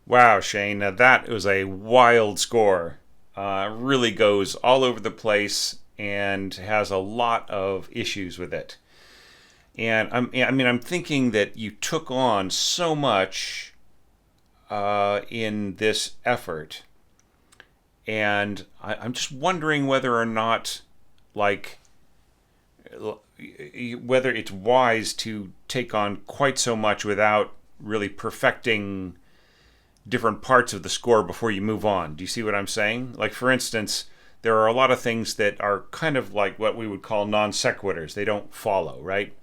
Wow, Shane, now that was a wild score. Really goes all over the place and has a lot of issues with it. And I'm thinking that you took on so much in this effort, and I'm just wondering whether or not, like, whether it's wise to take on quite so much without really perfecting different parts of the score before you move on. Do you see what I'm saying? Like, for instance, there are a lot of things that are kind of like what we would call non sequiturs. They don't follow, right?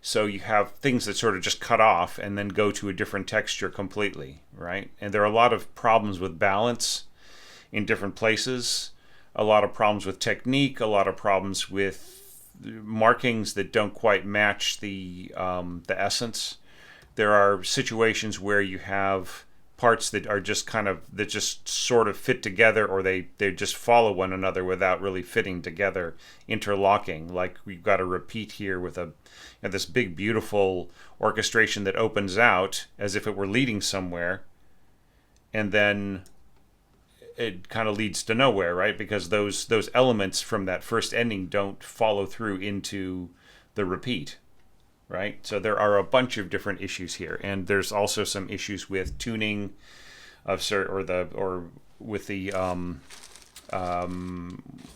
So you have things that sort of just cut off and then go to a different texture completely, right? And there are a lot of problems with balance in different places, a lot of problems with technique, a lot of problems with markings that don't quite match the essence. There are situations where you have parts that are just kind of that just sort of fit together, or they just follow one another without really fitting together, interlocking. Like we've got a repeat here with this big beautiful orchestration that opens out as if it were leading somewhere, and then it kind of leads to nowhere, right? Because those elements from that first ending don't follow through into the repeat, right? So there are a bunch of different issues here, and there's also some issues with tuning of or with the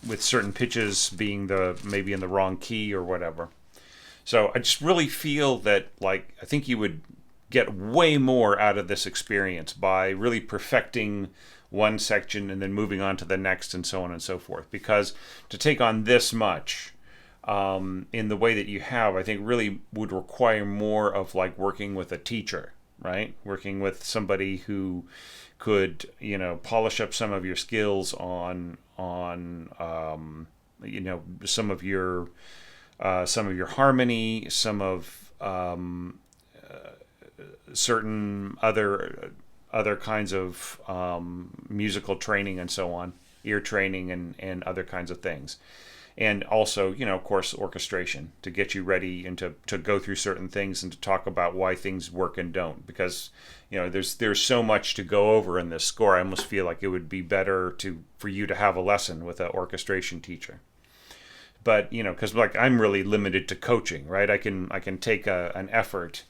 with certain pitches being maybe in the wrong key or whatever. So I just really feel that, like, I think you would get way more out of this experience by really perfecting one section and then moving on to the next and so on and so forth. Because to take on this much in the way that you have, I think really would require more of like working with a teacher, right? Working with somebody who could, polish up some of your skills on some of your harmony, some of certain other kinds of musical training and so on, ear training and other kinds of things. And also, of course, orchestration to get you ready and to go through certain things and to talk about why things work and don't. Because, there's so much to go over in this score. I almost feel like it would be better for you to have a lesson with an orchestration teacher. But, because like I'm really limited to coaching, right? I can take an effort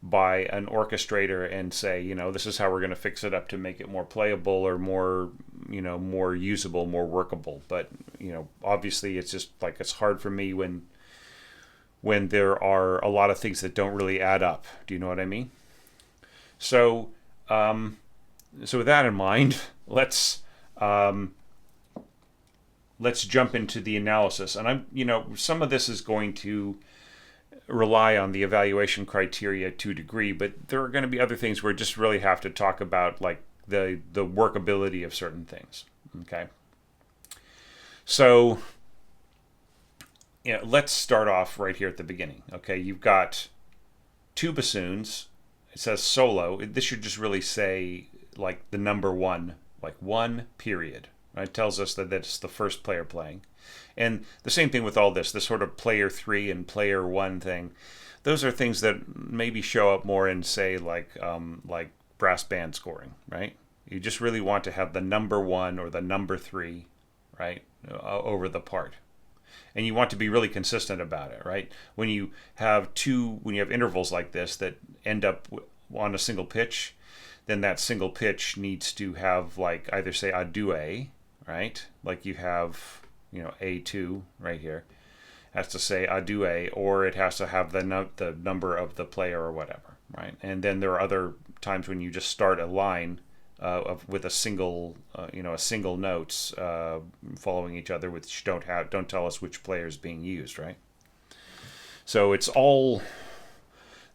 by an orchestrator and say, this is how we're going to fix it up to make it more playable or more, more usable, more workable. But, obviously it's just like it's hard for me when there are a lot of things that don't really add up. Do you know what I mean? So, with that in mind, let's jump into the analysis. And some of this is going to rely on the evaluation criteria to a degree, but there are going to be other things where we just really have to talk about like the workability of certain things. Okay. So, let's start off right here at the beginning. Okay, you've got two bassoons. It says solo. This should just really say like the number one, like one period. Right? It tells us that it's the first player playing. And the same thing with all this sort of player 3 and player 1 thing. Those are things that maybe show up more in, say, like brass band scoring, right? You just really want to have the number 1 or the number 3, right, over the part. And you want to be really consistent about it, right? When you have intervals like this that end up on a single pitch, then that single pitch needs to have like either say a due, right? Like you have, A2 right here, has to say a due, or it has to have the number of the player or whatever, right? And then there are other times when you just start a line with a single, a single notes following each other, which don't tell us which player is being used, right? So it's all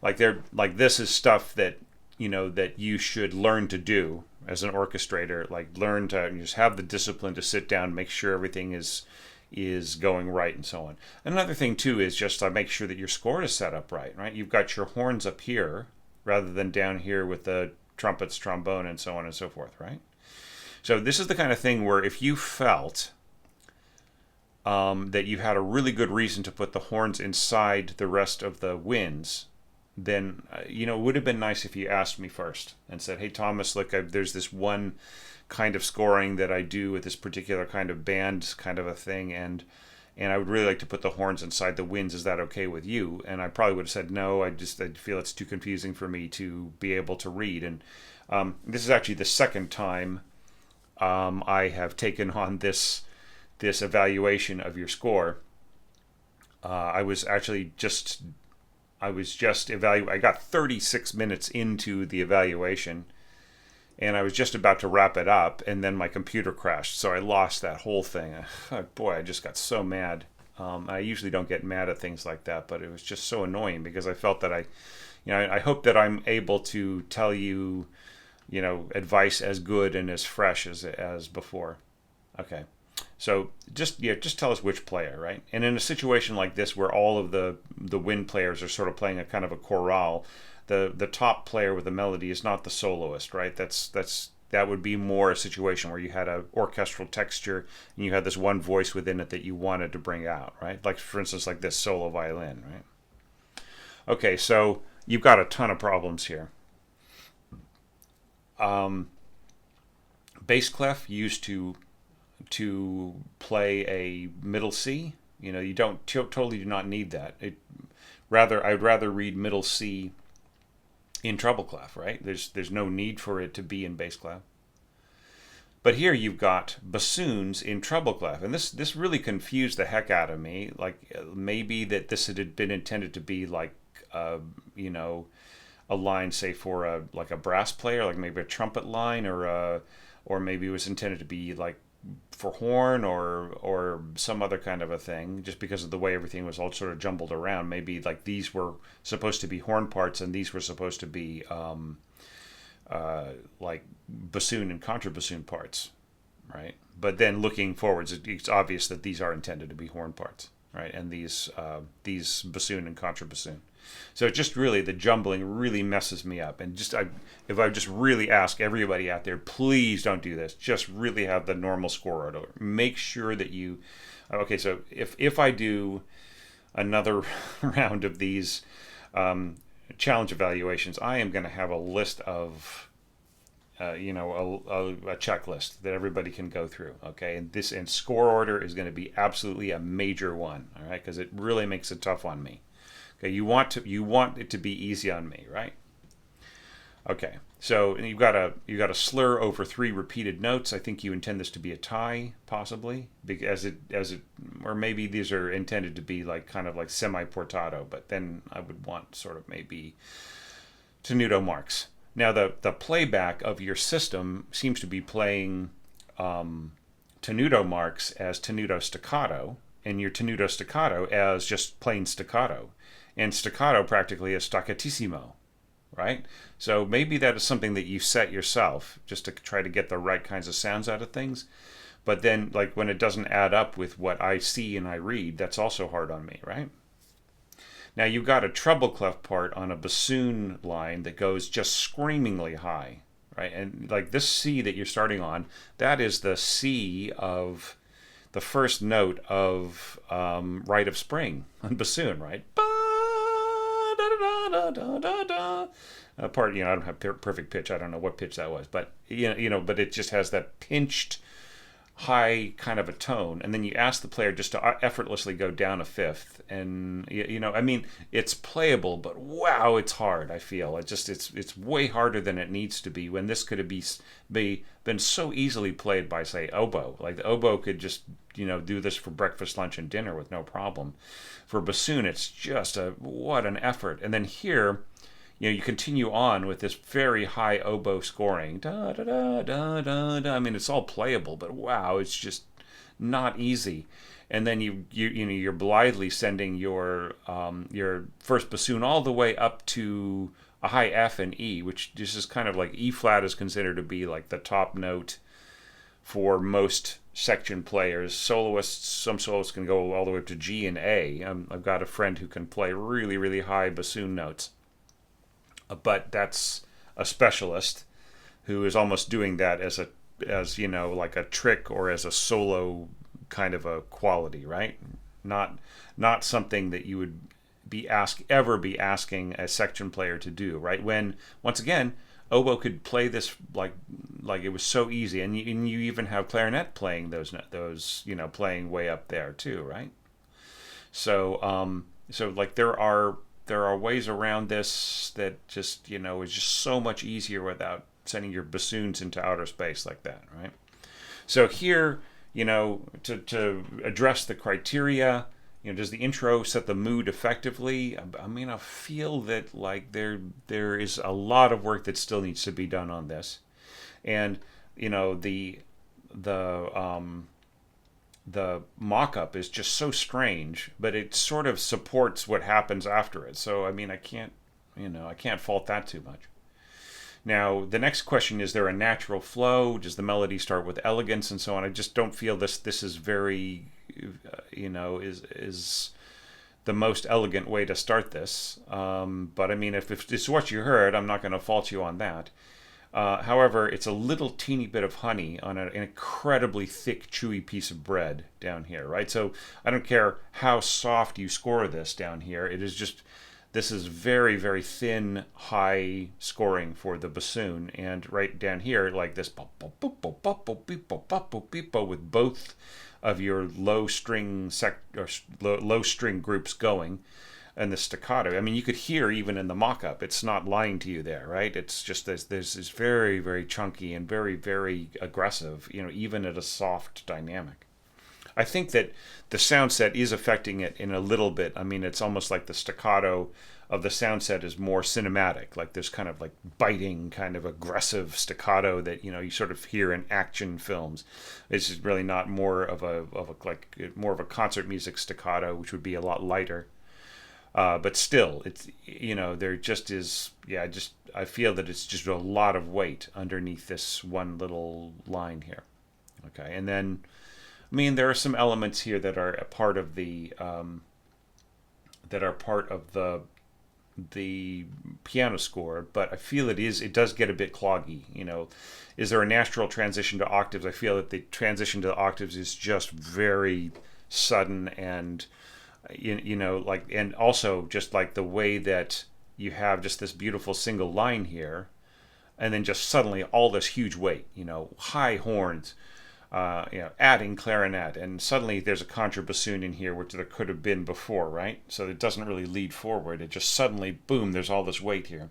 this is stuff that that you should learn to do as an orchestrator, like learn to just have the discipline to sit down and make sure everything is going right and so on. Another thing too is just to make sure that your score is set up right? You've got your horns up here rather than down here with the trumpets, trombone, and so on and so forth, right? So this is the kind of thing where if you felt that you had a really good reason to put the horns inside the rest of the winds, then it would have been nice if you asked me first and said, "Hey Thomas, look, there's this one kind of scoring that I do with this particular kind of band kind of a thing, and I would really like to put the horns inside the winds. Is that okay with you?" And I probably would have said no. I feel it's too confusing for me to be able to read. And this is actually the second time I have taken on this evaluation of your score. I was just I got 36 minutes into the evaluation, and I was just about to wrap it up, and then my computer crashed, so I lost that whole thing. Boy, I just got so mad. I usually don't get mad at things like that, but it was just so annoying because I felt that I hope that I'm able to tell you, advice as good and as fresh as before. Okay. So just tell us which player, right? And in a situation like this where all of the wind players are sort of playing a kind of a chorale, the top player with the melody is not the soloist, right? That would be more a situation where you had an orchestral texture and you had this one voice within it that you wanted to bring out, right? Like for instance, like this solo violin, right? Okay, so you've got a ton of problems here. Bass clef used to play a middle C. You don't totally do not need that. I'd rather read middle C in treble clef, right? There's no need for it to be in bass clef. But here you've got bassoons in treble clef, and this really confused the heck out of me. Like maybe that this had been intended to be like a line, say for a brass player, like maybe a trumpet line, or maybe it was intended to be like for horn or some other kind of a thing, just because of the way everything was all sort of jumbled around. Maybe like these were supposed to be horn parts and these were supposed to be like bassoon and contrabassoon parts, right? But then looking forwards, it's obvious that these are intended to be horn parts, right? And these bassoon and contrabassoon. So just really the jumbling really messes me up. And if I just really ask everybody out there, please don't do this. Just really have the normal score order. Make sure that you. Okay, so if I do another round of these challenge evaluations, I am going to have a list of a checklist that everybody can go through. Okay, and score order is going to be absolutely a major one. All right, because it really makes it tough on me. Okay, you want it to be easy on me, right? Okay, so you've got a slur over 3 repeated notes. I think you intend this to be a tie, possibly, because or maybe these are intended to be like kind of like semi-portato, but then I would want sort of maybe tenuto marks. Now the playback of your system seems to be playing tenuto marks as tenuto staccato, and your tenuto staccato as just plain staccato. And staccato practically is staccatissimo, right? So maybe that is something that you set yourself just to try to get the right kinds of sounds out of things. But then, like when it doesn't add up with what I see and I read, that's also hard on me, right? Now you've got a treble clef part on a bassoon line that goes just screamingly high, right? And like this C that you're starting on, that is the C of the first note of Rite of Spring on bassoon, right? Part, I don't have perfect pitch. I don't know what pitch that was, but but it just has that pinched high kind of a tone, and then you ask the player just to effortlessly go down a fifth, and I mean, it's playable, but wow, it's hard. I feel it's way harder than it needs to be, when this could have been so easily played by, say, oboe. Like the oboe could just do this for breakfast, lunch, and dinner with no problem. For bassoon, it's just what an effort. And then here, you continue on with this very high oboe scoring. Da da da da da da. I mean, it's all playable, but wow, it's just not easy. And then you're blithely sending your first bassoon all the way up to a high F and E, which just is kind of like E flat is considered to be like the top note for most section players. Some soloists can go all the way up to G and A. I've got a friend who can play really, really high bassoon notes. But that's a specialist who is almost doing that as like a trick or as a solo kind of a quality, right? Not something that you would ever be asking a section player to do, right? When once again, oboe could play this like it was so easy, and you even have clarinet playing those playing way up there too, right? So like there are ways around this that just is just so much easier without sending your bassoons into outer space like that, right? So here, to address the criteria, does the intro set the mood effectively? I mean, I feel that like there is a lot of work that still needs to be done on this, and the mock-up is just so strange, but it sort of supports what happens after it. So I mean, I can't fault that too much. Now, the next question, is there a natural flow? Does the melody start with elegance and so on? I just don't feel this is very, is the most elegant way to start this. But I mean, if it's what you heard, I'm not going to fault you on that. However, it's a little teeny bit of honey on an incredibly thick, chewy piece of bread down here, right? So I don't care how soft you score this down here. This is very, very thin, high scoring for the bassoon, and right down here, like this, with both of your low string low string groups going, and the staccato. I mean, you could hear even in the mock-up, it's not lying to you there, right? It's just there's this very, very chunky and very, very aggressive, even at a soft dynamic. I think that the sound set is affecting it in a little bit. I mean, it's almost like the staccato of the sound set is more cinematic. Like there's kind of like biting, kind of aggressive staccato that you sort of hear in action films. It's really not more of a concert music staccato, which would be a lot lighter. But still, it's there just is I feel that it's just a lot of weight underneath this one little line here. Okay, and then. I mean, there are some elements here that are a part of the piano score, but I feel it does get a bit cloggy. Is there a natural transition to octaves? I feel that the transition to the octaves is just very sudden, and and also just like the way that you have just this beautiful single line here, and then just suddenly all this huge weight. High horns. Adding clarinet, and suddenly there's a contrabassoon in here, which there could have been before, right? So it doesn't really lead forward. It just suddenly, boom, there's all this weight here.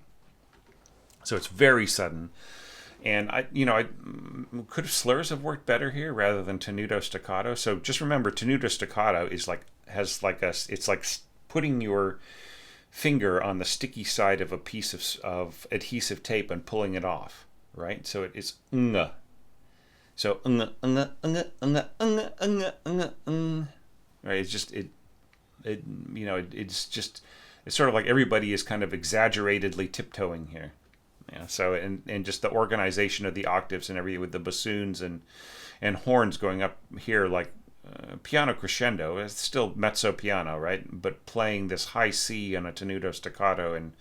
So it's very sudden. And could slurs have worked better here rather than tenuto staccato? So just remember, tenuto staccato is it's like putting your finger on the sticky side of a piece of adhesive tape and pulling it off, right? So it is ng. So right, it's sort of like everybody is kind of exaggeratedly tiptoeing here. So and just the organization of the octaves and everything with the bassoons and horns going up here like piano crescendo. It's still mezzo piano, right? But playing this high C on a tenuto staccato, and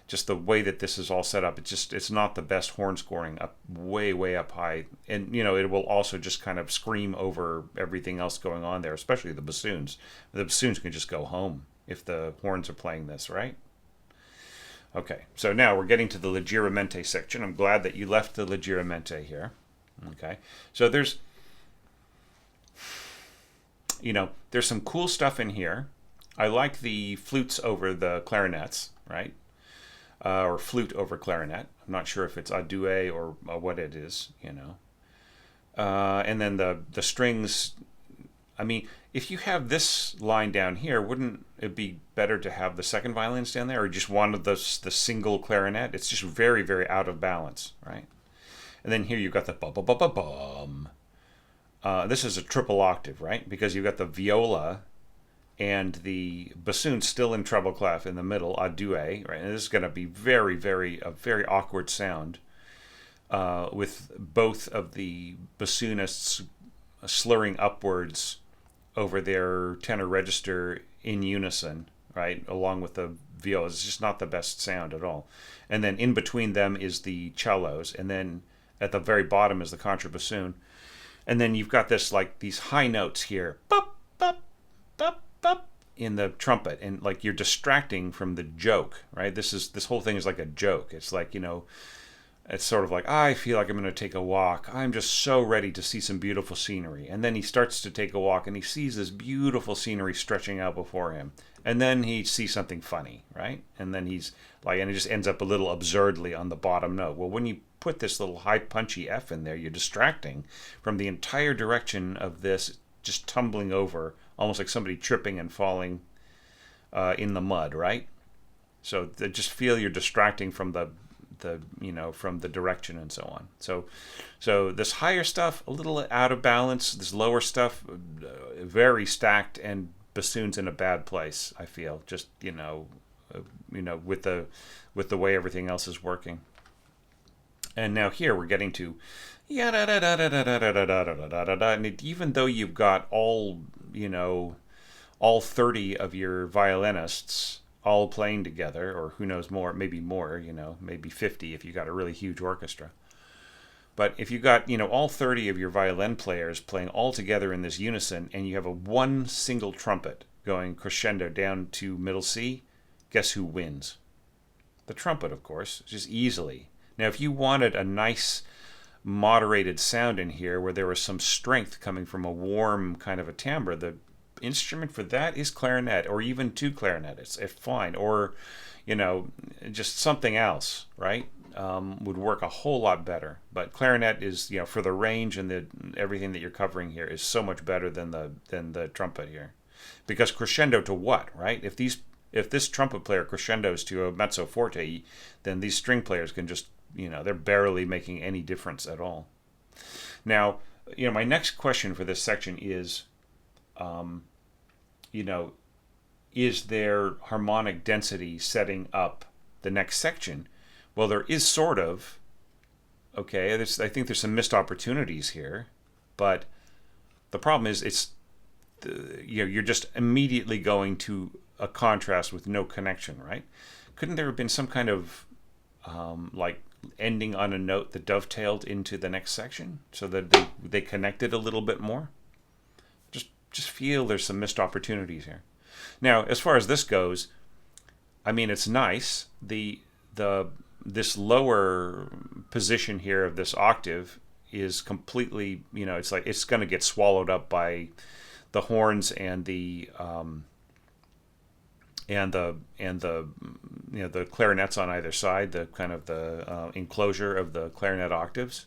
just the way that this is all set up, it's not the best horn scoring up way up high, and it will also just kind of scream over everything else going on there, especially the bassoons. The bassoons can just go home if the horns are playing this, right? Okay, so now we're getting to the leggermente section. I'm glad that you left the leggermente here. Okay, so there's some cool stuff in here. I like the flutes over the clarinets, right? Or flute over clarinet. I'm not sure if it's a duet or what it is, and then the strings. I mean, if you have this line down here, wouldn't it be better to have the second violin stand there, or just one of the single clarinet? It's just very, very out of balance, right? And then here you've got the bum. This is a triple octave, right? Because you've got the viola and the bassoon still in treble clef in the middle, a duet, right? And this is going to be very, very awkward sound with both of the bassoonists slurring upwards over their tenor register in unison, right? Along with the viola. It's just not the best sound at all. And then in between them is the cellos, and then at the very bottom is the contrabassoon. And then you've got this, like, these high notes here. Bop, bop, bop, bop, in the trumpet, and like you're distracting from the joke, right? This whole thing is like a joke. It's like, it's sort of like, I feel like I'm going to take a walk. I'm just so ready to see some beautiful scenery. And then he starts to take a walk and he sees this beautiful scenery stretching out before him. And then he sees something funny, right? And then he's like, and it just ends up a little absurdly on the bottom note. Well, when you put this little high punchy F in there, you're distracting from the entire direction of this just tumbling over, almost like somebody tripping and falling in the mud, right? So just feel you're distracting from from the direction and so on. So this higher stuff a little out of balance. This lower stuff very stacked, and bassoon's in a bad place, I feel. Just with the way everything else is working. And now here we're getting to and even though you've got all 30 of your violinists all playing together, or who knows more, maybe more, maybe 50 if you got a really huge orchestra. But if you got, all 30 of your violin players playing all together in this unison, and you have a one single trumpet going crescendo down to middle C, guess who wins? The trumpet, of course, just easily. Now, if you wanted a nice moderated sound in here where there was some strength coming from a warm kind of a timbre, the instrument for that is clarinet, or even two clarinets, if fine, or just something else, right? Would work a whole lot better. But clarinet is, for the range and everything that you're covering here, is so much better than the trumpet here, because crescendo to what, right? If this trumpet player crescendos to a mezzo forte, then these string players can just, they're barely making any difference at all. Now, my next question for this section is, is there harmonic density setting up the next section? Well, there is sort of. Okay, I think there's some missed opportunities here, but the problem is you're just immediately going to a contrast with no connection, right? Couldn't there have been some kind of like ending on a note that dovetailed into the next section so that they connected a little bit more? Just feel there's some missed opportunities here. Now, as far as this goes, I mean, it's nice. This lower position here of this octave is completely, it's like it's going to get swallowed up by the horns and the clarinets on either side, the kind of the enclosure of the clarinet octaves.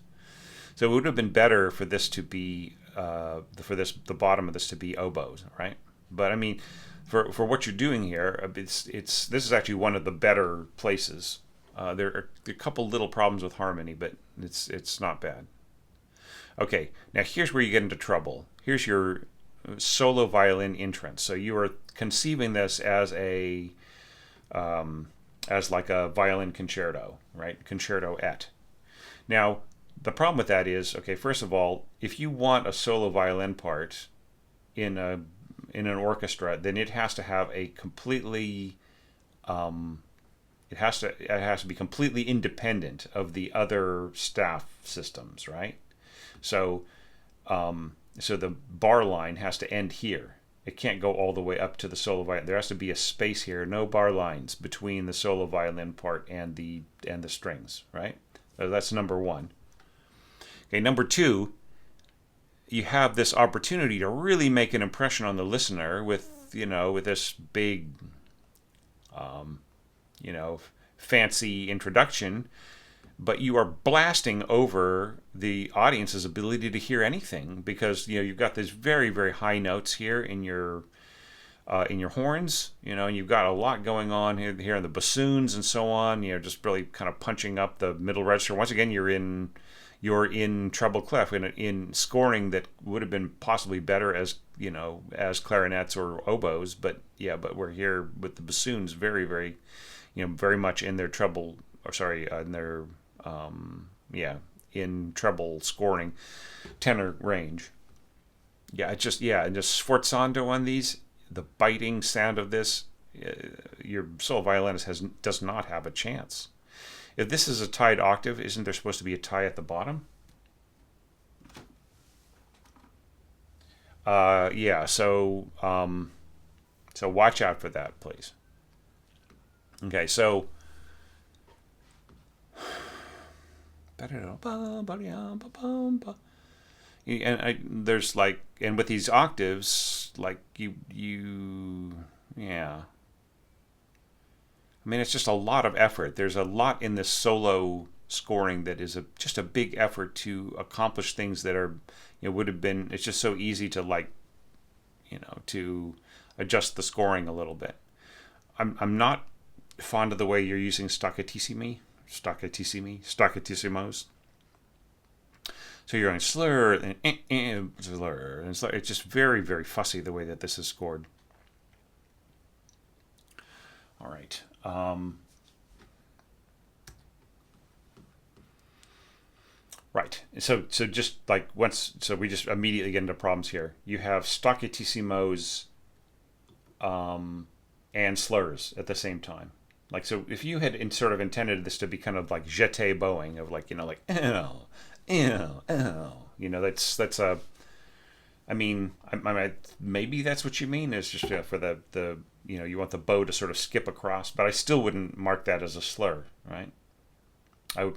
So it would have been better for this to be the bottom of this to be oboes, right? But I mean, for what you're doing here, this is actually one of the better places. There are a couple little problems with harmony, but it's not bad. Okay, now here's where you get into trouble. Here's your solo violin entrance. So you are conceiving this as like a violin concerto, right? Concerto et. Now, the problem with that is, okay, first of all, if you want a solo violin part in an orchestra, then it has to have a completely it has to be completely independent of the other staff systems, right? So the bar line has to end here. It can't go all the way up to the solo violin. There has to be a space here, no bar lines between the solo violin part and the strings, right? So that's number one. Okay, number two, you have this opportunity to really make an impression on the listener with this big, fancy introduction, but you are blasting over the audience's ability to hear anything because you've got these very, very high notes here in your horns, and you've got a lot going on here in the bassoons and so on. Just really kind of punching up the middle register. Once again, you're in treble clef in scoring that would have been possibly better as clarinets or oboes, but we're here with the bassoons very, very, very much in their treble, in their in treble scoring tenor range. And just sforzando on these, the biting sound of this, your solo violinist does not have a chance. If this is a tied octave, isn't there supposed to be a tie at the bottom? So So watch out for that, please. Okay, so there's like, and with these octaves, like yeah. I mean, it's just a lot of effort. There's a lot in this solo scoring that is just a big effort to accomplish things that are, would have been. It's just so easy to like, to adjust the scoring a little bit. I'm not fond of the way you're using staccatissimos. So you're going slur and slur, and it's just very, very fussy the way that this is scored. All right. Right. So just like so we just immediately get into problems here. You have staccatissimos and slurs at the same time. Like, so if you had sort of intended this to be kind of like jeté bowing of like, like, that's a, I mean, maybe that's what you mean, is just for the you want the bow to sort of skip across, but I still wouldn't mark that as a slur, right?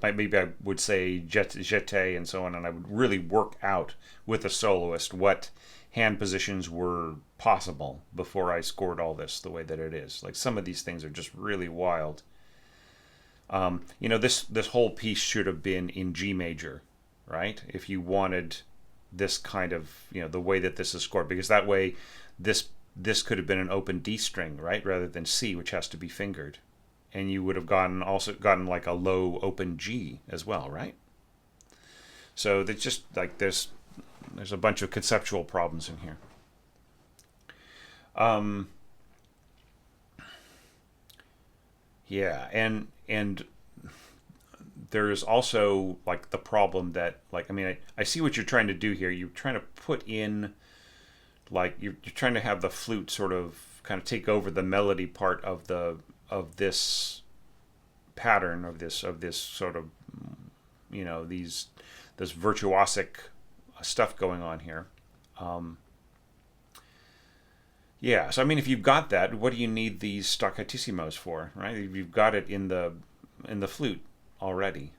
Maybe I would say jeté and so on, and I would really work out with a soloist what hand positions were possible before I scored all this the way that it is. Like, some of these things are just really wild. This whole piece should have been in G major, right? If you wanted this kind of, the way that this is scored, because that way this could have been an open D string, right, rather than C, which has to be fingered, and you would have gotten like a low open G as well, right? So that's just like there's a bunch of conceptual problems in here. Yeah, and there is also like the problem that, like, I mean, I see what you're trying to do here. You're trying to put in, like, you're trying to have the flute sort of kind of take over the melody part of this pattern of this sort of, this virtuosic stuff going on here. Yeah, so I mean, if you've got that, what do you need these staccatissimos for, right? If you've got it in the flute already,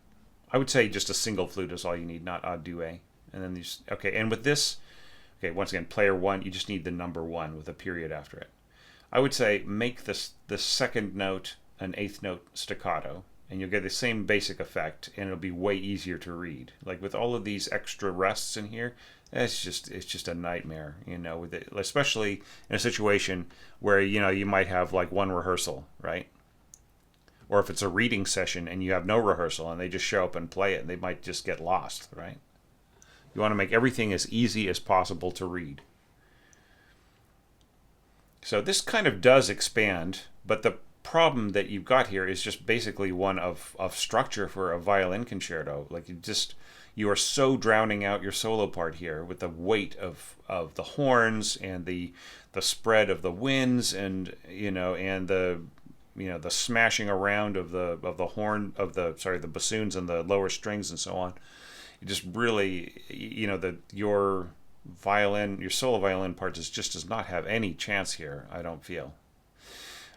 I would say just a single flute is all you need, not a duet. And then these, okay, and with this, okay, once again, player one, you just need the number one with a period after it. I would say make the second note an eighth note staccato, and you'll get the same basic effect, and it'll be way easier to read. Like, with all of these extra rests in here, it's just a nightmare, with it, especially in a situation where you might have like one rehearsal, right? Or if it's a reading session and you have no rehearsal and they just show up and play it, they might just get lost, right? You want to make everything as easy as possible to read. So this kind of does expand, but the problem that you've got here is just basically one of structure for a violin concerto. Like, you are so drowning out your solo part here with the weight of the horns and the spread of the winds, and and the smashing around of the horn of the bassoons and the lower strings and so on. It just really, your solo violin part does not have any chance here, I don't feel.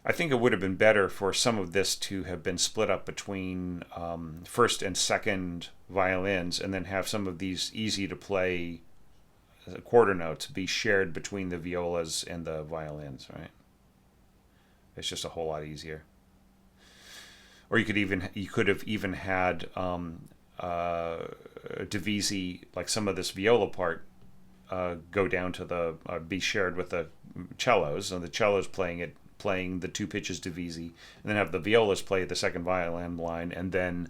I think it would have been better for some of this to have been split up between first and second violins, and then have some of these easy to play quarter notes be shared between the violas and the violins, right? It's just a whole lot easier. Or you could have even had divisi, like some of this viola part go down to be shared with the cellos, and the cellos playing the two pitches divisi, and then have the violas play the second violin line, and then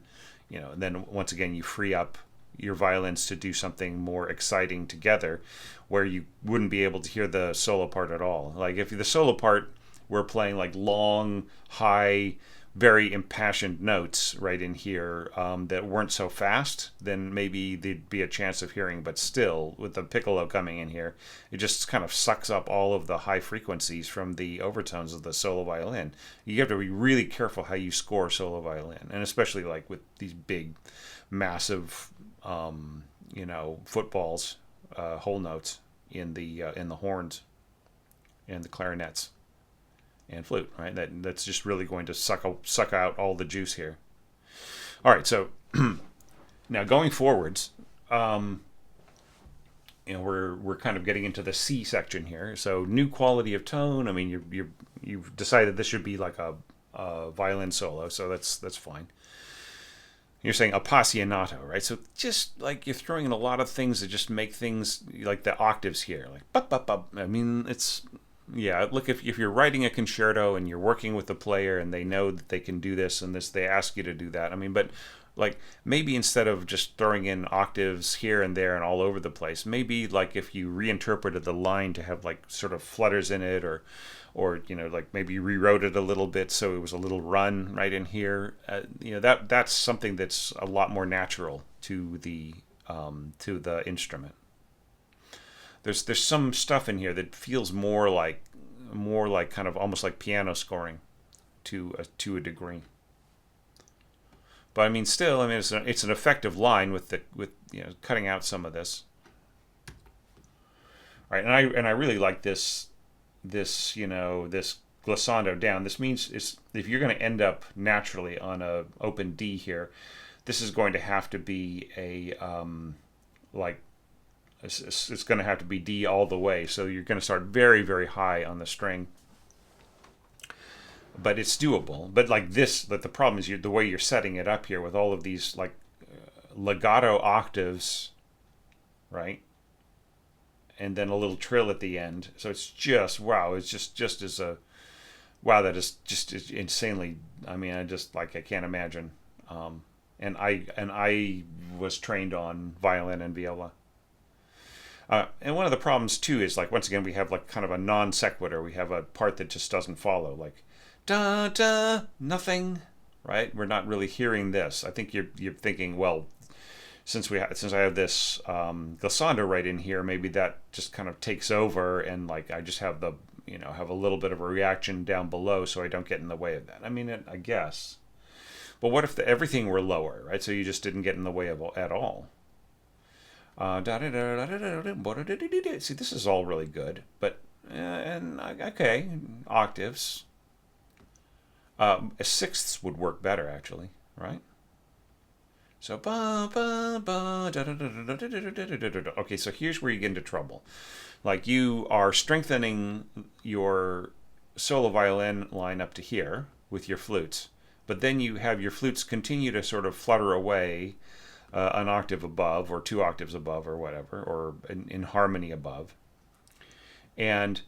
once again you free up your violins to do something more exciting together, where you wouldn't be able to hear the solo part at all. Like, if the solo part were playing like long, high, very impassioned notes right in here that weren't so fast, then maybe there'd be a chance of hearing. But still, with the piccolo coming in here, it just kind of sucks up all of the high frequencies from the overtones of the solo violin. You have to be really careful how you score solo violin, and especially like with these big, massive, footballs, whole notes in the horns and the clarinets. and flute, right? That's just really going to suck out all the juice here. All right, so now going forwards, we're kind of getting into the C section here. So new quality of tone. I mean, you've decided this should be like a violin solo, so that's fine. You're saying appassionato, right? So just like you're throwing in a lot of things that just make things like the octaves here, like bup, bup, bup. I mean, it's, yeah. Look, if you're writing a concerto and you're working with the player and they know that they can do this and this, they ask you to do that. I mean, but like maybe instead of just throwing in octaves here and there and all over the place, maybe like if you reinterpreted the line to have like sort of flutters in it, or like maybe you rewrote it a little bit so it was a little run right in here. That's something that's a lot more natural to the instrument. There's some stuff in here that feels more like kind of almost like piano scoring to a degree. But I mean, still, I mean, it's an effective line with cutting out some of this. All right, and I really like this glissando down. This means if you're going to end up naturally on a open D here, this is going to have to be it's going to have to be D all the way. So you're going to start very, very high on the string. But it's doable. But like this, but the problem is the way you're setting it up here with all of these like legato octaves, right? And then a little trill at the end. So it's just, wow, it's just as a, wow, that is just insanely, I mean, I can't imagine. And I was trained on violin and viola. And one of the problems too is like, once again, we have like kind of a non sequitur. We have a part that just doesn't follow, like da da nothing, right? We're not really hearing this. I think you're thinking, well, since I have this glissando right in here, maybe that just kind of takes over, and like I just have have a little bit of a reaction down below, so I don't get in the way of that. I mean, I guess. But what if everything were lower, right? So you just didn't get in the way of at all. See, this is all really good, but okay, octaves. Sixths would work better, actually, right? So okay, so here's where you get into trouble. Like you are strengthening your solo violin line up to here with your flutes, but then you have your flutes continue to sort of flutter away an octave above or 2 octaves above or whatever, or in harmony above. And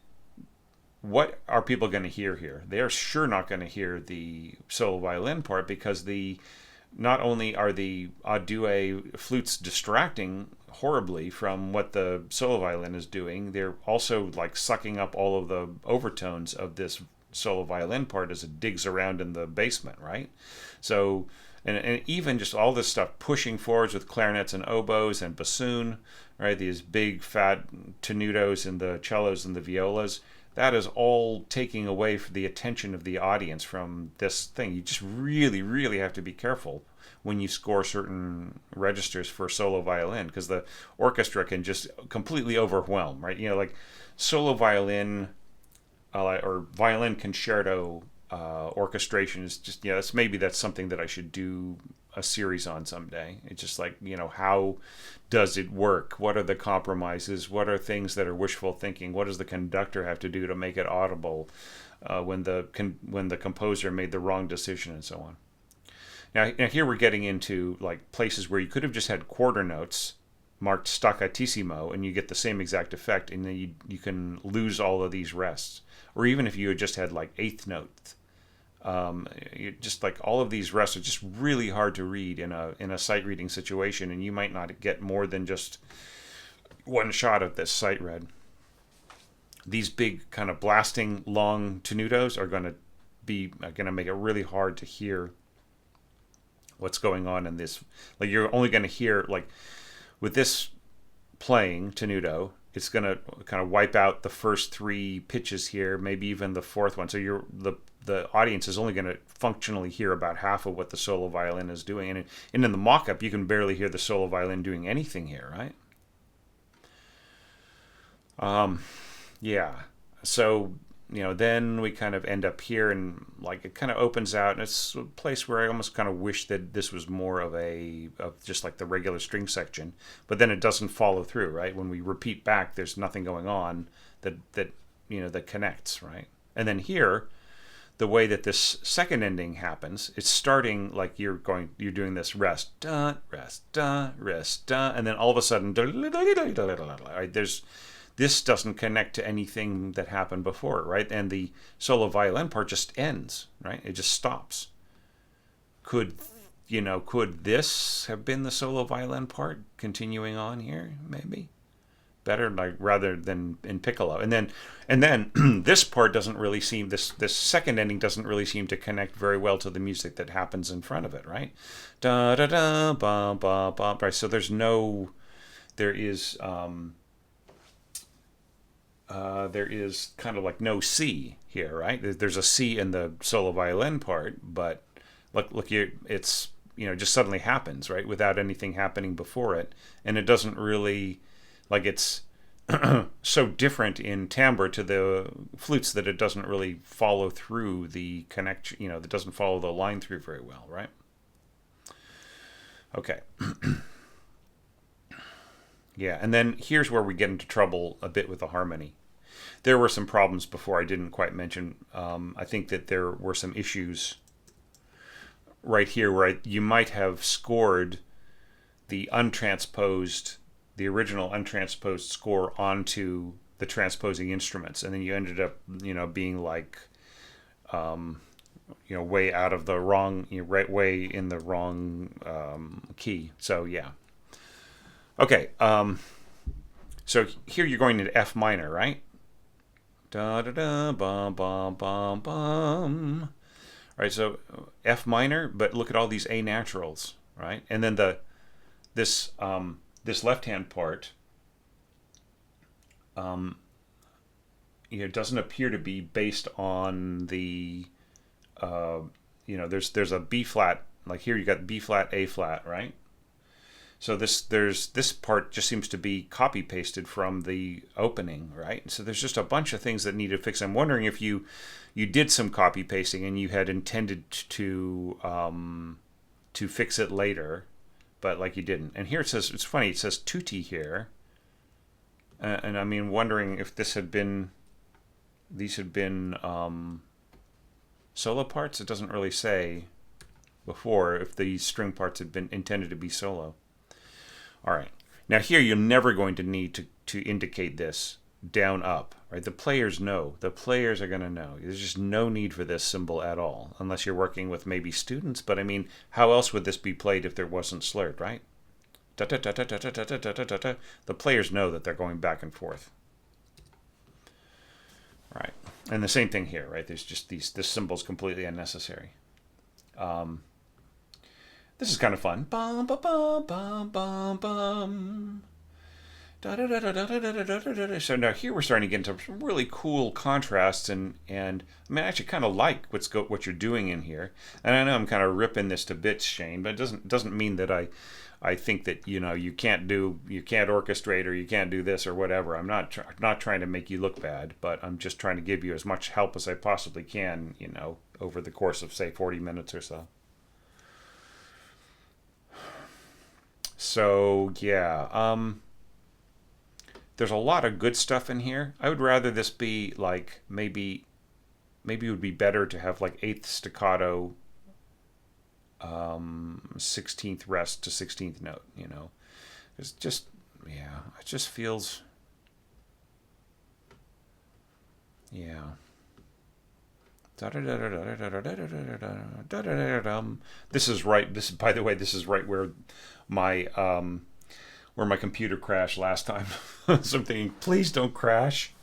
what are people going to hear here? They're sure not going to hear the solo violin part, because not only are the a due flutes distracting horribly from what the solo violin is doing, they're also like sucking up all of the overtones of this solo violin part as it digs around in the basement, right? So, and even just all this stuff pushing forwards with clarinets and oboes and bassoon, right? These big fat tenutos and the cellos and the violas. That is all taking away the attention of the audience from this thing. You just really, really have to be careful when you score certain registers for solo violin, because the orchestra can just completely overwhelm, right? Like solo violin or violin concerto orchestration is just, that's something that I should do a series on someday. It's just like, how does it work? What are the compromises? What are things that are wishful thinking? What does the conductor have to do to make it audible when the composer made the wrong decision, and so on? Now here we're getting into like places where you could have just had quarter notes marked staccatissimo and you get the same exact effect, and then you can lose all of these rests. Or even if you had just had like eighth note, just like all of these rests are just really hard to read in a sight reading situation, and you might not get more than just one shot of this sight read. These big kind of blasting long tenutos are going to make it really hard to hear what's going on in this. Like you're only going to hear, like with this playing tenuto, it's going to kind of wipe out the first 3 pitches here, maybe even the 4th one. So the audience is only going to functionally hear about half of what the solo violin is doing. And in the mock-up, you can barely hear the solo violin doing anything here, right? Yeah. So then we kind of end up here, and like it kind of opens out, and it's a place where I almost kind of wish that this was more of just like the regular string section, but then it doesn't follow through, right? When we repeat back, there's nothing going on that connects, right? And then here, the way that this second ending happens, it's starting like you're doing this rest, da, rest, da, rest, da, and then all of a sudden, right, this doesn't connect to anything that happened before, right? And the solo violin part just ends, right? It just stops. Could this have been the solo violin part continuing on here? Maybe better, like rather than in piccolo. And then this part doesn't really seem, this second ending doesn't really seem to connect very well to the music that happens in front of it, right? Da da da ba ba ba. Right. So there is kind of like no C here, right? There's a C in the solo violin part, but look here, it's just suddenly happens, right, without anything happening before it, and it doesn't really, like, it's so different in timbre to the flutes that it doesn't really follow through the connection, that doesn't follow the line through very well, right? Okay. Yeah, and then here's where we get into trouble a bit with the harmony. There were some problems before I didn't quite mention. I think that there were some issues right here where you might have scored the original untransposed score onto the transposing instruments, and then you ended up, being like, way out of the wrong, right way in the wrong key. So yeah. Okay, so here you're going into F minor, right? Da da da bum bum bum bum. All right, so F minor, but look at all these A naturals, right? And then this left-hand part, doesn't appear to be based on the, there's a B flat, like here you got B flat, A flat, right? So this part just seems to be copy pasted from the opening, right? So there's just a bunch of things that need to fix. I'm wondering if you did some copy pasting and you had intended to fix it later, but like you didn't. And here it says, it's funny, it says tutti here, and I mean, wondering if these had been solo parts. It doesn't really say before if the string parts had been intended to be solo. All right. Now here you're never going to need to indicate this down up, right? The players know. The players are going to know. There's just no need for this symbol at all, unless you're working with maybe students. But I mean, how else would this be played if there wasn't slurred, right? Da, da, da, da, da, da, da, da, da, da. The players know that they're going back and forth. Right. And the same thing here, right? There's just this symbol's completely unnecessary. This is kind of fun. Bum, bum, bum, bum, bum, bum. Da, da, da, da, da, da, da, da, da, da. So now here we're starting to get into some really cool contrasts, and I mean, I actually kind of like what you're doing in here. And I know I'm kind of ripping this to bits, Shane, but it doesn't mean that I think that you can't orchestrate or you can't do this or whatever. I'm not trying to make you look bad, but I'm just trying to give you as much help as I possibly can, over the course of, say, 40 minutes or so. So yeah, there's a lot of good stuff in here. I would rather this be like maybe it would be better to have like 8th staccato, 16th rest to 16th note. It's just, yeah, it just feels, yeah. This is right. This, by the way, this is right where my computer crashed last time. So I'm thinking, please don't crash.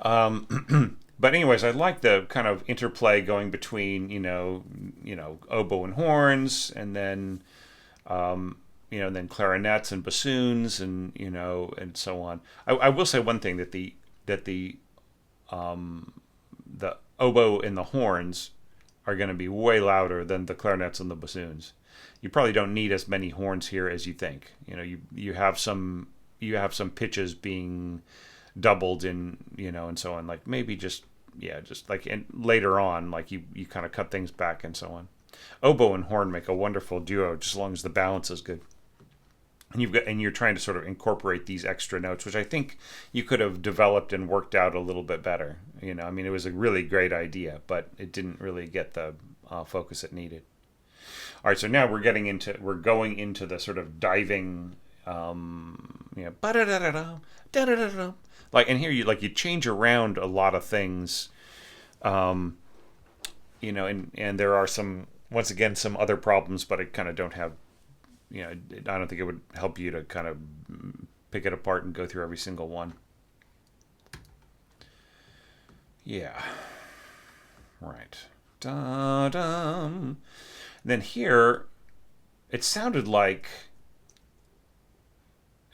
But anyways, I like the kind of interplay going between oboe and horns, and then and then clarinets and bassoons, and and so on. I will say one thing, that the oboe and the horns are going to be way louder than the clarinets and the bassoons. You probably don't need as many horns here as you think. You have some pitches being doubled in, and so on. Like maybe just, yeah, just like, and later on, like you kind of cut things back and so on. Oboe and horn make a wonderful duo, just as long as the balance is good. And you're trying to sort of incorporate these extra notes, which I think you could have developed and worked out a little bit better. I mean, it was a really great idea, but it didn't really get the focus it needed. All right, so now we're going into the sort of diving, like, and here you change around a lot of things, and there are once again some other problems, but I kind of don't have, I don't think it would help you to kind of pick it apart and go through every single one. Yeah. Right. Da-dum. Then here, it sounded like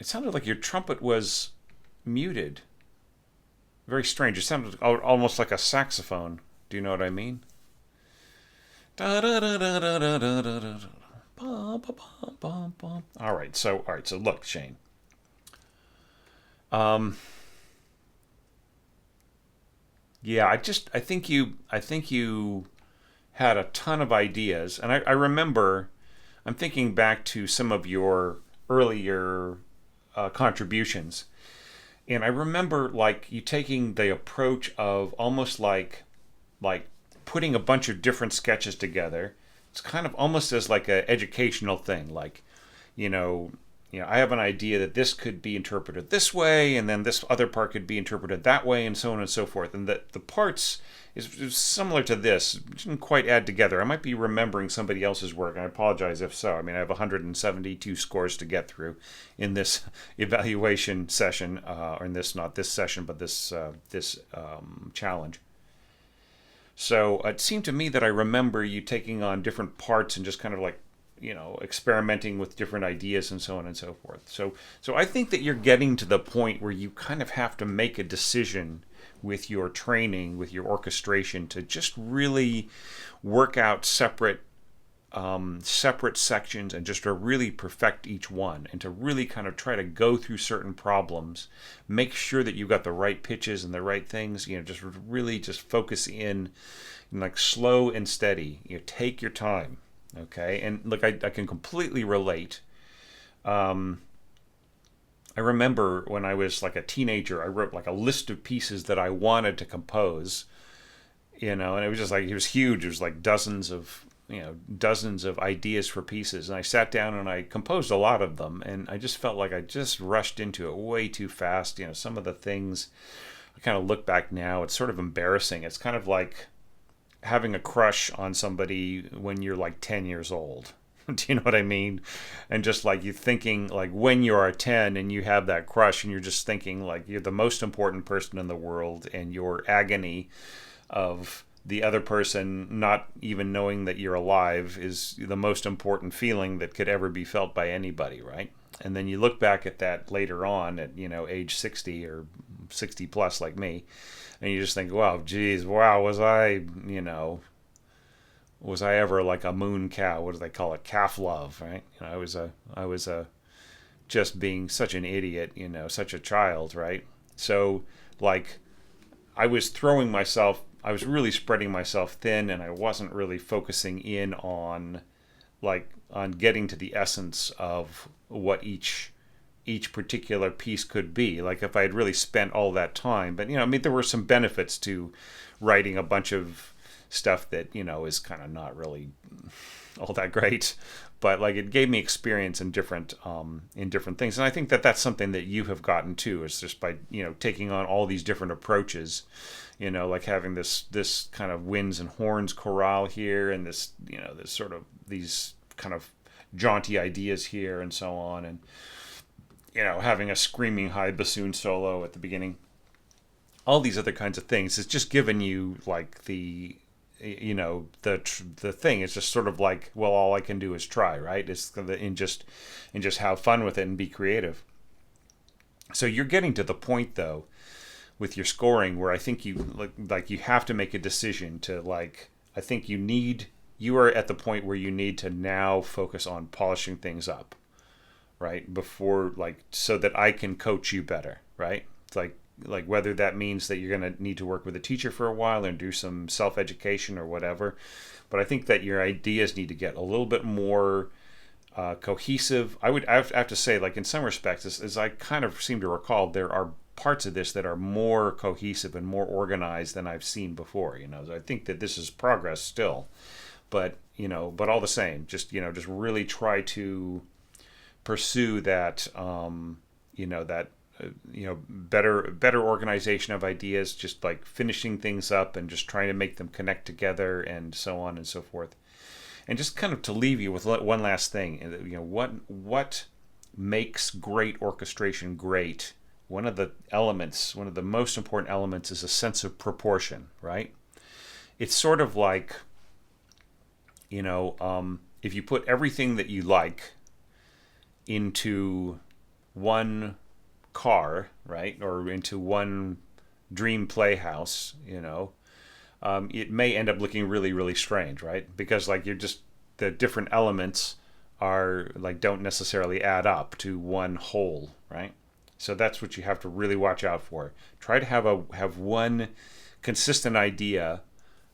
your trumpet was muted. Very strange. It sounded almost like a saxophone. Do you know what I mean? All right. So look, Shane. Yeah, I think you had a ton of ideas, and I remember, I'm thinking back to some of your earlier contributions, and I remember like you taking the approach of almost like putting a bunch of different sketches together. It's kind of almost as like an educational thing, like, I have an idea that this could be interpreted this way, and then this other part could be interpreted that way, and so on and so forth. And the parts is similar to this. It didn't quite add together. I might be remembering somebody else's work, and I apologize if so. I mean, I have 172 scores to get through in this evaluation session, or in this, not this session, but this challenge. So it seemed to me that I remember you taking on different parts and just kind of like, experimenting with different ideas and so on and so forth. So I think that you're getting to the point where you kind of have to make a decision with your training, with your orchestration, to just really work out separate sections and just to really perfect each one, and to really kind of try to go through certain problems, make sure that you've got the right pitches and the right things, just really just focus in like slow and steady. Take your time. Okay, and look, I can completely relate. I remember when I was like a teenager, I wrote like a list of pieces that I wanted to compose, and it was just like, it was huge. It was like dozens of ideas for pieces, and I sat down and I composed a lot of them, and I just felt like I just rushed into it way too fast. Some of the things, I kind of look back now, it's sort of embarrassing. It's kind of like having a crush on somebody when you're like 10 years old. Do you know what I mean? And just like you thinking like when you are 10 and you have that crush, and you're just thinking like you're the most important person in the world, and your agony of the other person not even knowing that you're alive is the most important feeling that could ever be felt by anybody, right? And then you look back at that later on at, age 60 or 60 plus like me, and you just think, wow, geez, wow, was I ever like a moon cow? What do they call it? Calf love, right? I was just being such an idiot, such a child, right? So like I was really spreading myself thin, and I wasn't really focusing in on getting to the essence of what each particular piece could be. Like if I had really spent all that time, but there were some benefits to writing a bunch of stuff that is kind of not really all that great, but like it gave me experience in different things. And I think that that's something that you have gotten too, is just by taking on all these different approaches, like having this kind of winds and horns chorale here, and this this sort of these kind of jaunty ideas here, and so on, and having a screaming high bassoon solo at the beginning. All these other kinds of things. It's just given you like the thing is just sort of like, well, all I can do is try, right? It's and just have fun with it and be creative. So you're getting to the point though with your scoring where I think you like you have to make a decision to like, I think you are at the point where you need to now focus on polishing things up, right? Before, like, so that I can coach you better, right? It's like, like whether that means that you're going to need to work with a teacher for a while and do some self-education or whatever. But I think that your ideas need to get a little bit more cohesive. I have to say, like in some respects, as I kind of seem to recall, there are parts of this that are more cohesive and more organized than I've seen before. I think that this is progress still, but but all the same, just just really try to pursue that better organization of ideas, just like finishing things up and just trying to make them connect together and so on and so forth. And just kind of to leave you with one last thing, what makes great orchestration great? One of the most important elements is a sense of proportion, right? It's sort of like, if you put everything that you like into one car, right, or into one dream playhouse, it may end up looking really, really strange, right? Because like the different elements are like don't necessarily add up to one whole, right? So that's what you have to really watch out for. Try to have one consistent idea,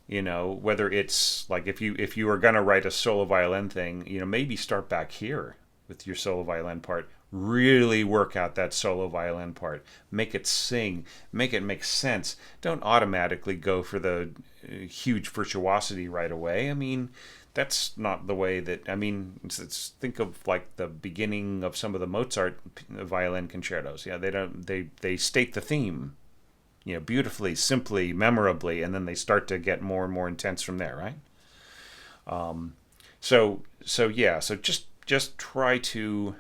whether it's like if you are going to write a solo violin thing, maybe start back here with your solo violin part. Really work out that solo violin part. Make it sing. Make it make sense. Don't automatically go for the huge virtuosity right away. I mean, that's not the way that... think of like the beginning of some of the Mozart violin concertos. Yeah, they state the theme, beautifully, simply, memorably, and then they start to get more and more intense from there, right? So just try to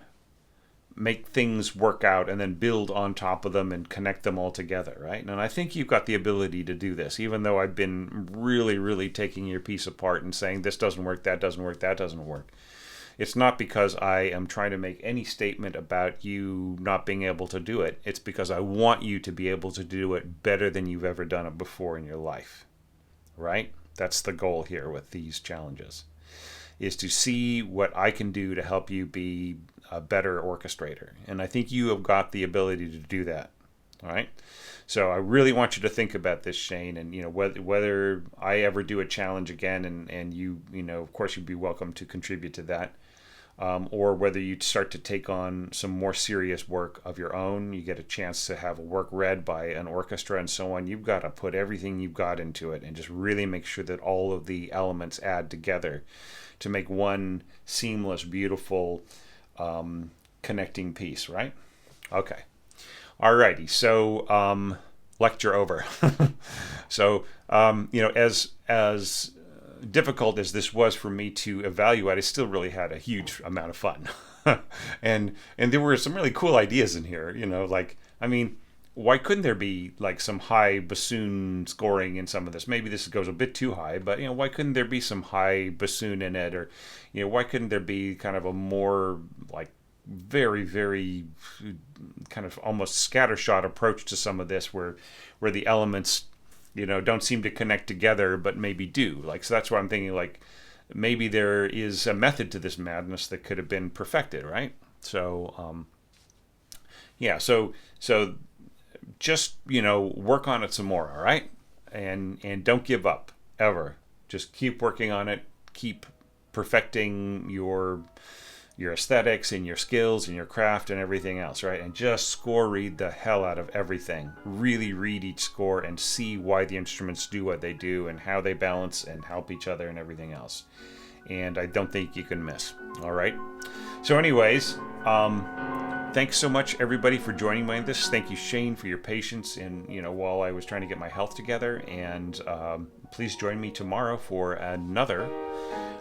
make things work out and then build on top of them and connect them all together, right? And I think you've got the ability to do this, even though I've been really, really taking your piece apart and saying this doesn't work, that doesn't work, that doesn't work. It's not because I am trying to make any statement about you not being able to do it. It's because I want you to be able to do it better than you've ever done it before in your life, right? That's the goal here with these challenges, is to see what I can do to help you be a better orchestrator. And I think you have got the ability to do that. All right. So I really want you to think about this, Shane, and whether I ever do a challenge again, and you of course you'd be welcome to contribute to that, or whether you start to take on some more serious work of your own. You get a chance to have a work read by an orchestra and so on. You've got to put everything you've got into it and just really make sure that all of the elements add together to make one seamless, beautiful, connecting piece, right? Okay. Alrighty. So, lecture over. So, as difficult as this was for me to evaluate, I still really had a huge amount of fun. and there were some really cool ideas in here, why couldn't there be like some high bassoon scoring in some of this? Maybe this goes a bit too high, but why couldn't there be some high bassoon in it? Or why couldn't there be kind of a more like very, very kind of almost scattershot approach to some of this, where the elements don't seem to connect together but maybe do. So that's why I'm thinking, like, maybe there is a method to this madness that could have been perfected, right? So so just work on it some more, all right? And don't give up ever. Just keep working on it. Keep perfecting your aesthetics and your skills and your craft and everything else, right? And just score read the hell out of everything. Really read each score and see why the instruments do what they do and how they balance and help each other and everything else. And I don't think you can miss. All right. So anyways, thanks so much, everybody, for joining me in this. Thank you, Shane, for your patience and while I was trying to get my health together. And please join me tomorrow for another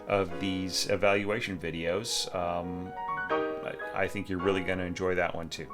of these evaluation videos. I think you're really going to enjoy that one too.